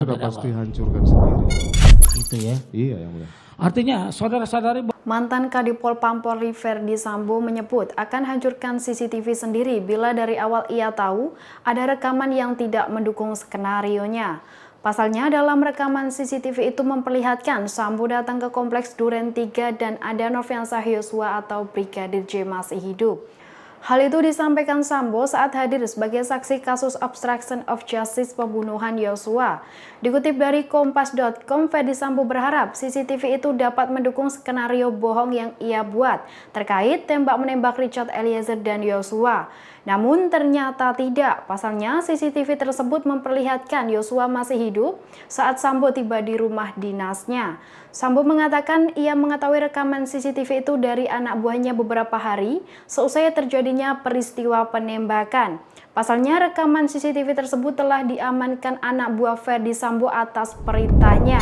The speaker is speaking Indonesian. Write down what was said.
Sudah pasti hancurkan sendiri. Itu ya. Iya yang mulia. Artinya saudara-saudari, Mantan Kadipol Pampolri Ferdi Sambo menyebut akan hancurkan CCTV sendiri bila dari awal ia tahu ada rekaman yang tidak mendukung skenarionya. Pasalnya dalam rekaman CCTV itu memperlihatkan Sambo datang ke kompleks Duren 3 dan ada Nofriansah Yosua atau Brigadir J masih hidup. Hal itu disampaikan Sambo saat hadir sebagai saksi kasus obstruction of justice pembunuhan Yosua. Dikutip dari Kompas.com, Ferdi Sambo berharap CCTV itu dapat mendukung skenario bohong yang ia buat terkait tembak-menembak Richard Eliezer dan Yosua. Namun ternyata tidak. Pasalnya CCTV tersebut memperlihatkan Yosua masih hidup saat Sambo tiba di rumah dinasnya. Sambo mengatakan ia mengetahui rekaman CCTV itu dari anak buahnya beberapa hari seusai terjadinya peristiwa penembakan. Pasalnya rekaman CCTV tersebut telah diamankan anak buah Ferdi Sambo atas perintahnya.